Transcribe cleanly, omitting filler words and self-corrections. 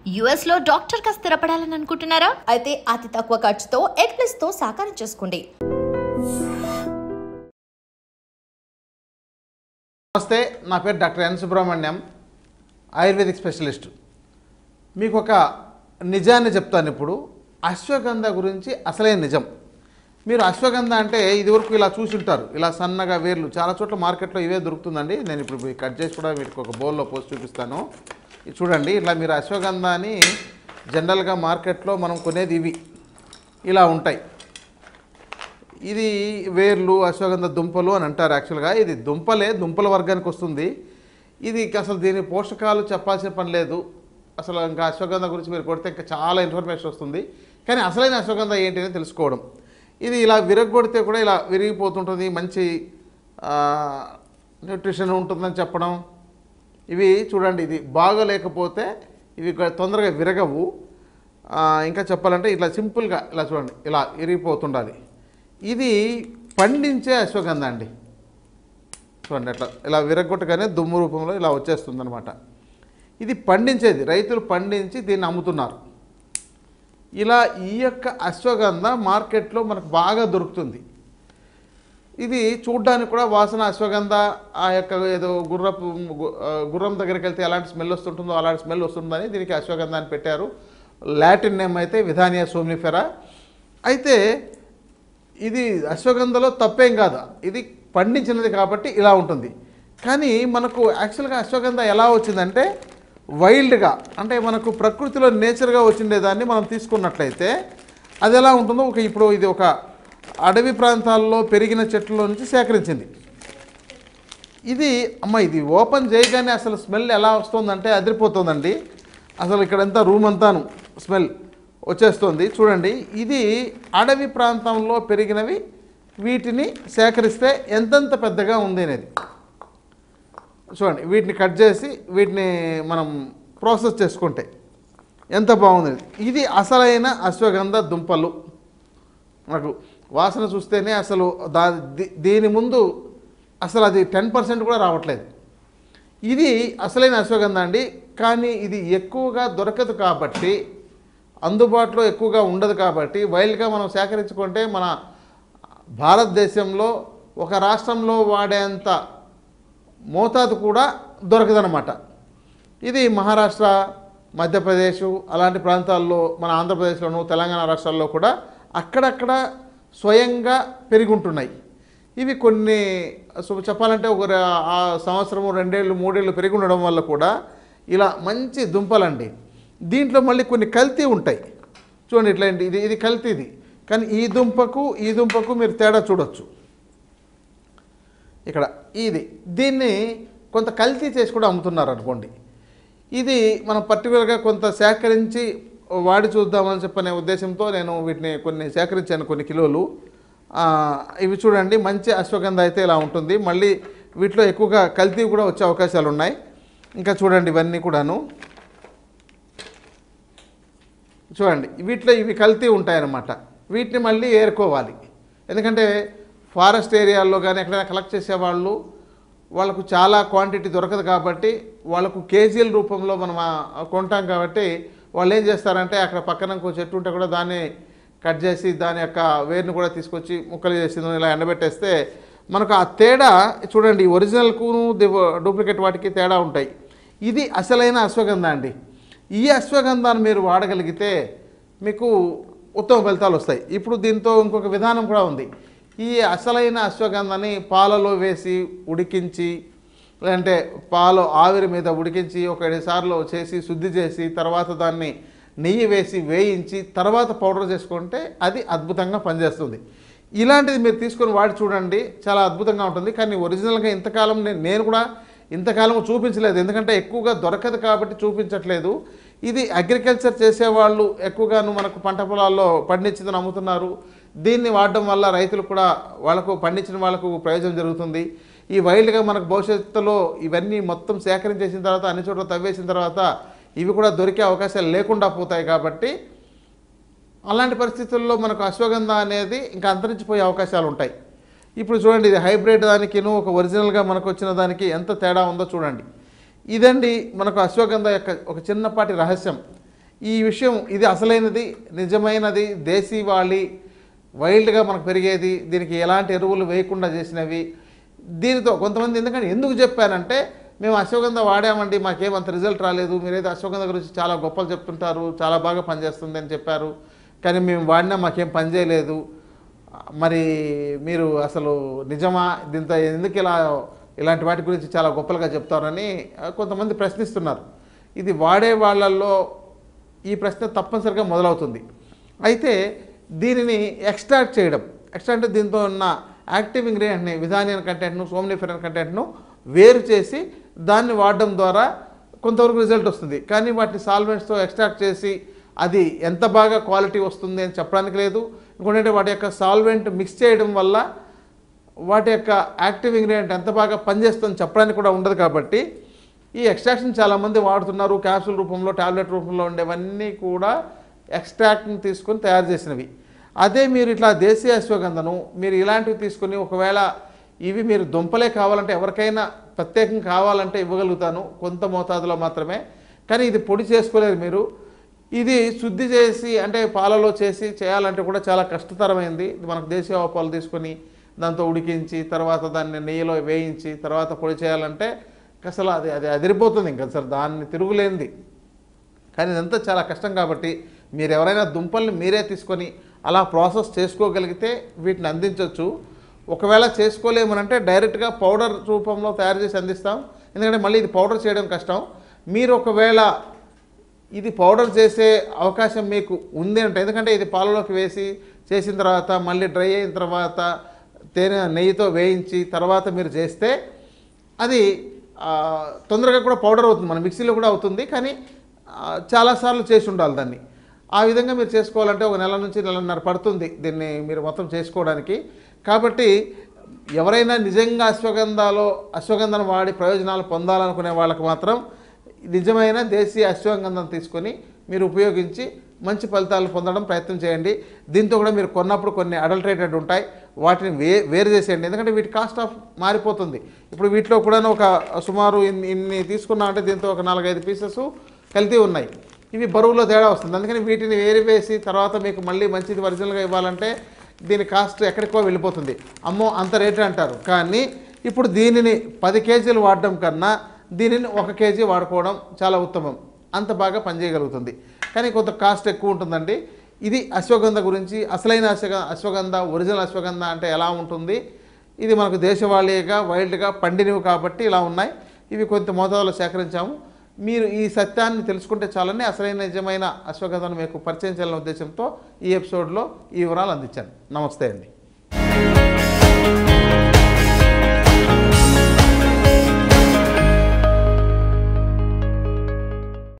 US లో doctor గా స్థిరపడాలని అనుకుంటున్నారా? అయితే అతి తక్కువ ఖర్చుతో ఎగ్ప్లస్ తో సాకారం చేసుకోండి. నమస్తే, నా పేరు doctor N Subrahmanyam, ayurvedic specialist. మీకు ఒక నిజాన్ని చెప్తాను. ఇప్పుడు అశ్వగంధ గురించి అసలైన నిజం. మీరు అశ్వగంధ అంటే ఇదివరకు ఇలా చూసుంటారు, ఇలా సన్నగా వేర్లు. చాలా చోట్ల మార్కెట్లో ఇవే దొరుకుతుందండి. నేను ఇప్పుడు కట్ చేసి కూడా మీకు ఒక బౌల్లో పోసి చూపిస్తాను. చూడండి, ఇట్లా మీరు అశ్వగంధాని జనరల్గా మార్కెట్లో మనం కొనేది ఇవి ఇలా ఉంటాయి. ఇది వేర్లు, అశ్వగంధ దుంపలు అని అంటారు. యాక్చువల్గా ఇది దుంపల వర్గానికి వస్తుంది. ఇది అసలు దీని పోషకాలు చెప్పాల్సిన పని లేదు. అసలు ఇంకా అశ్వగంధ గురించి మీరు కొడితే ఇంకా చాలా ఇన్ఫర్మేషన్ వస్తుంది. కానీ అసలైన అశ్వగంధ ఏంటి అని తెలుసుకోవడం. ఇది ఇలా విరగొడితే కూడా ఇలా విరిగిపోతుంటుంది, మంచి న్యూట్రిషన్ ఉంటుందని చెప్పడం. ఇవి చూడండి, ఇది బాగలేకపోతే ఇవి తొందరగా విరగవు. ఇంకా చెప్పాలంటే ఇట్లా సింపుల్గా ఇలా చూడండి, ఇలా విరిగిపోతుండాలి. ఇది పండించే అశ్వగంధ అండి. చూడండి, అట్లా ఇలా విరగొట్టగానే దుమ్ము రూపంలో ఇలా వచ్చేస్తుంది అనమాట. ఇది పండించేది, రైతులు పండించి దీన్ని అమ్ముతున్నారు. ఇలా ఈ యొక్క అశ్వగంధ మార్కెట్లో మనకు బాగా దొరుకుతుంది. ఇది చూడ్డానికి కూడా వాసన అశ్వగంధ ఆ యొక్క ఏదో గుర్రం దగ్గరికి వెళ్తే ఎలాంటి స్మెల్ వస్తుంటుందో అలాంటి స్మెల్ వస్తుందని దీనికి అశ్వగంధ అని పెట్టారు. లాటిన్ నేమ్ అయితే విధానియా సోమ్నిఫెరా. అయితే ఇది అశ్వగంధలో తప్పేం కాదు, ఇది పండించినది కాబట్టి ఇలా ఉంటుంది. కానీ మనకు యాక్చువల్గా అశ్వగంధ ఎలా వచ్చిందంటే వైల్డ్గా, అంటే మనకు ప్రకృతిలో నేచర్గా వచ్చిండేదాన్ని మనం తీసుకున్నట్లయితే అది ఎలా ఉంటుందో ఇప్పుడు ఇది ఒక అడవి ప్రాంతాల్లో పెరిగిన చెట్ల నుంచి సేకరించింది. ఇది ఇది ఓపెన్ చేయగానే అసలు స్మెల్ ఎలా వస్తుందంటే అదిరిపోతుందండి. అసలు ఇక్కడంతా రూమ్ అంతాను స్మెల్ వచ్చేస్తుంది. చూడండి, ఇది అడవి ప్రాంతంలో పెరిగినవి, వీటిని సేకరిస్తే ఎంతెంత పెద్దగా ఉంది అనేది చూడండి. వీటిని కట్ చేసి వీటిని మనం ప్రాసెస్ చేసుకుంటే ఎంత బాగుంది. ఇది అసలైన అశ్వగంధ దుంపలు. మనకు వాసన చూస్తేనే అసలు దీని ముందు అసలు అది 10% కూడా రావట్లేదు. ఇది అసలైన అశ్వగంధ అండి. కానీ ఇది ఎక్కువగా దొరకదు కాబట్టి, అందుబాటులో ఎక్కువగా ఉండదు కాబట్టి, వైల్డ్గా మనం సేకరించుకుంటే మన భారతదేశంలో ఒక రాష్ట్రంలో వాడేంత మోతాదు కూడా దొరకదనమాట. ఇది మహారాష్ట్ర, మధ్యప్రదేశ్ అలాంటి ప్రాంతాల్లో, మన ఆంధ్రప్రదేశ్లోను తెలంగాణ రాష్ట్రాల్లో కూడా అక్కడక్కడ స్వయంగా పెరిగి ఉంటున్నాయి. ఇవి కొన్ని చెప్పాలంటే ఒక సంవత్సరము 2 ఏళ్ళు 3 ఏళ్ళు పెరిగి ఉండడం వల్ల కూడా ఇలా మంచి దుంపలండి. దీంట్లో మళ్ళీ కొన్ని కల్తీ ఉంటాయి. చూడండి, ఇట్లా ఇది కల్తీది. కానీ ఈ దుంపకు మీరు తేడా చూడొచ్చు. ఇక్కడ దీన్ని కొంత కల్తీ చేసి కూడా అమ్ముతున్నారు అనుకోండి. ఇది మనం పర్టికులర్గా కొంత సేకరించి వాడి చూద్దామని చెప్పనే ఉద్దేశంతో నేను వీటిని కొన్ని సేకరించాను, కొన్ని కిలోలు. ఇవి చూడండి, మంచి అశ్వగంధ అయితే ఇలా ఉంటుంది. మళ్ళీ వీటిలో ఎక్కువగా కల్తీ కూడా వచ్చే అవకాశాలు ఉన్నాయి. ఇంకా చూడండి, ఇవన్నీ కూడాను చూడండి, వీటిలో ఇవి కల్తీ ఉంటాయన్నమాట. వీటిని మళ్ళీ ఏరుకోవాలి. ఎందుకంటే ఫారెస్ట్ ఏరియాల్లో కానీ ఎక్కడైనా కలెక్ట్ చేసేవాళ్ళు, వాళ్ళకు చాలా క్వాంటిటీ దొరకదు కాబట్టి, వాళ్ళకు కేజీల రూపంలో మనం కొంటాం కాబట్టి వాళ్ళు ఏం చేస్తారంటే అక్కడ పక్కన ఇంకో చెట్టు ఉంటే కూడా దాన్ని కట్ చేసి దాని యొక్క వేరుని కూడా తీసుకొచ్చి ముక్కలు చేసి ఇలా ఎండబెట్టేస్తే మనకు ఆ తేడా చూడండి, ఒరిజినల్కు డూప్లికేట్ వాటికి తేడా ఉంటాయి. ఇది అసలైన అశ్వగంధ అండి. ఈ అశ్వగంధాన్ని మీరు వాడగలిగితే మీకు ఉత్తమ ఫలితాలు వస్తాయి. ఇప్పుడు దీంతో ఇంకొక విధానం కూడా ఉంది. ఈ అసలైన అశ్వగంధాన్ని పాలలో వేసి ఉడికించి, లేదంటే పాలు ఆవిరి మీద ఉడికించి 1 సార్లు చేసి శుద్ధి చేసి తర్వాత దాన్ని నెయ్యి వేసి వేయించి తర్వాత పౌడర్ చేసుకుంటే అది అద్భుతంగా పనిచేస్తుంది. ఇలాంటిది మీరు తీసుకొని వాడి చూడండి, చాలా అద్భుతంగా ఉంటుంది. కానీ ఒరిజినల్గా ఇంతకాలం నేను కూడా ఇంతకాలం చూపించలేదు, ఎందుకంటే ఎక్కువగా దొరకదు కాబట్టి చూపించట్లేదు. ఇది అగ్రికల్చర్ చేసేవాళ్ళు ఎక్కువగాను మనకు పంట పొలాల్లో పండించిందని అమ్ముతున్నారు. దీన్ని వాడడం వల్ల రైతులు కూడా వాళ్ళకు పండించిన వాళ్ళకు ప్రయోజనం జరుగుతుంది. ఈ వైల్డ్గా మనకు భవిష్యత్తులో ఇవన్నీ మొత్తం సేకరించేసిన తర్వాత అన్ని చోట్ల తవ్వేసిన తర్వాత ఇవి కూడా దొరికే అవకాశాలు లేకుండా పోతాయి. కాబట్టి అలాంటి పరిస్థితుల్లో మనకు అశ్వగంధ అనేది ఇంకా అంతరించిపోయే అవకాశాలు ఉంటాయి. ఇప్పుడు చూడండి, ఇది హైబ్రిడ్ దానికిను ఒక ఒరిజినల్గా మనకు వచ్చిన దానికి ఎంత తేడా ఉందో చూడండి. ఇదండి మనకు అశ్వగంధ యొక్క ఒక చిన్నపాటి రహస్యం. ఈ విషయం ఇది అసలైనది, నిజమైనది, దేశీవాలి, వైల్డ్గా మనకు పెరిగేది, దీనికి ఎలాంటి ఎరువులు వేయకుండా చేసినవి. దీనితో కొంతమంది ఎందుకు చెప్పానంటే, మేము అశ్వగంధ వాడామండి, మాకేమంత రిజల్ట్ రాలేదు, మీరైతే అశ్వగంధ గురించి చాలా గొప్పలు చెప్తుంటారు, చాలా బాగా పనిచేస్తుంది అని చెప్పారు, కానీ మేము వాడినా మాకేం పని చేయలేదు, మరి మీరు అసలు నిజమా, దీంతో ఎందుకు ఇలాంటి వాటి గురించి చాలా గొప్పలుగా చెప్తారని కొంతమంది ప్రశ్నిస్తున్నారు. ఇది వాడే వాళ్ళల్లో ఈ ప్రశ్న తప్పనిసరిగా మొదలవుతుంది. అయితే దీనిని ఎక్స్ట్రాక్ట్ చేయడం, అంటే దీంతో ఉన్న యాక్టివ్ ఇంగ్రీడియంట్ని, విధానియన్ కంటెంట్ను, సోమ్నిఫెరన్ కంటెంట్ను వేరు చేసి దాన్ని వాడడం ద్వారా కొంతవరకు రిజల్ట్ వస్తుంది. కానీ వాటిని సాల్వెంట్స్తో ఎక్స్ట్రాక్ట్ చేసి అది ఎంత బాగా క్వాలిటీ వస్తుంది అని చెప్పడానికి లేదు. ఇంకోటంటే వాటి యొక్క సాల్వెంట్ మిక్స్ చేయడం వల్ల వాటి యొక్క యాక్టివ్ ఇంగ్రీడియంట్ ఎంత బాగా పనిచేస్తుందని చెప్పడానికి కూడా ఉండదు. కాబట్టి ఈ ఎక్స్ట్రాక్షన్ చాలామంది వాడుతున్నారు. క్యాప్సూల్ రూపంలో, టాబ్లెట్ రూపంలో ఉండేవన్నీ కూడా ఎక్స్ట్రాక్ట్ని తీసుకొని తయారు చేసినవి. అదే మీరు ఇట్లా దేశీయ అశ్వగంధను మీరు ఇలాంటివి తీసుకొని, ఒకవేళ ఇవి మీరు దుంపలే కావాలంటే, ఎవరికైనా ప్రత్యేకంగా కావాలంటే ఇవ్వగలుగుతాను, కొంత మోతాదులో మాత్రమే. కానీ ఇది పొడి చేసుకోలేరు మీరు. ఇది శుద్ధి చేసి అంటే పాలలో చేయాలంటే కూడా చాలా కష్టతరమైంది. మనకు దేశీయ ఆవాలు తీసుకొని దాంతో ఉడికించి తర్వాత దాన్ని నెయ్యిలో వేయించి తర్వాత పొడి చేయాలంటే అసలు అది అదిరిపోతుంది ఇంకా సార్, దాన్ని తిరుగులేనిది. కానీ ఇదంతా చాలా కష్టం. కాబట్టి మీరు ఎవరైనా దుంపల్ని మీరే తీసుకొని అలా ప్రాసెస్ చేసుకోగలిగితే వీటిని అందించవచ్చు. ఒకవేళ చేసుకోలేమనంటే డైరెక్ట్గా పౌడర్ రూపంలో తయారు చేసి అందిస్తాం. ఎందుకంటే మళ్ళీ ఇది పౌడర్ చేయడం కష్టం. మీరు ఒకవేళ ఇది పౌడర్ చేసే అవకాశం మీకు ఉంది అంటే, ఎందుకంటే ఇది పాలలోకి వేసి చేసిన తర్వాత మళ్ళీ డ్రై అయిన తర్వాత నెయ్యితో వేయించి తర్వాత మీరు చేస్తే అది తొందరగా కూడా పౌడర్ అవుతుంది, మన మిక్సీలో కూడా అవుతుంది. కానీ చాలాసార్లు చేసి ఉండాలి దాన్ని. ఆ విధంగా మీరు చేసుకోవాలంటే 1 నెల నుంచి 1.5 నెలన్నర పడుతుంది దీన్ని మీరు మొత్తం చేసుకోవడానికి. కాబట్టి ఎవరైనా నిజంగా అశ్వగంధను వాడి ప్రయోజనాలు పొందాలనుకునే వాళ్ళకి మాత్రం నిజమైన దేశీయ అశ్వగంధం తీసుకొని మీరు ఉపయోగించి మంచి ఫలితాలు పొందడం ప్రయత్నం చేయండి. దీంతో కూడా మీరు కొన్నప్పుడు కొన్ని అడల్టరేటెడ్ ఉంటాయి, వాటిని వేరు చేసేయండి. ఎందుకంటే వీటి కాస్ట్ ఆఫ్ మారిపోతుంది. ఇప్పుడు వీటిలో కూడా ఒక సుమారు ఇన్ని తీసుకున్నామంటే దీంతో ఒక 4-5 పీసెస్ కల్తీ ఉన్నాయి. ఇవి బరువులో తేడా వస్తుంది. అందుకని వీటిని వేసి తర్వాత మీకు మళ్ళీ మంచిది ఒరిజినల్గా ఇవ్వాలంటే దీని కాస్ట్ ఎక్కడికో వెళ్ళిపోతుంది. అమ్మో అంత రేటు అంటారు. కానీ ఇప్పుడు దీనిని 10 కేజీలు వాడడం కన్నా దీనిని 1 కేజీ వాడుకోవడం చాలా ఉత్తమం. అంత బాగా పనిచేయగలుగుతుంది. కానీ కొంత కాస్ట్ ఎక్కువ ఉంటుందండి. ఇది అశ్వగంధ గురించి. అసలైన అశ్వగంధ, ఒరిజినల్ అశ్వగంధ అంటే ఎలా ఉంటుంది, ఇది మనకు దేశవాళీగా వైల్డ్గా పండినవి కాబట్టి ఇలా ఉన్నాయి. ఇవి కొంత మోతాదులో సేకరించాము. మీరు ఈ సత్యాన్ని తెలుసుకుంటే చాలని అసలైన నిజమైన అశ్వగంధను మీకు పరిచయం చేయాలనే ఉద్దేశంతో ఈ ఎపిసోడ్లో ఈ వివరాలు అందించాను. నమస్తే అండి.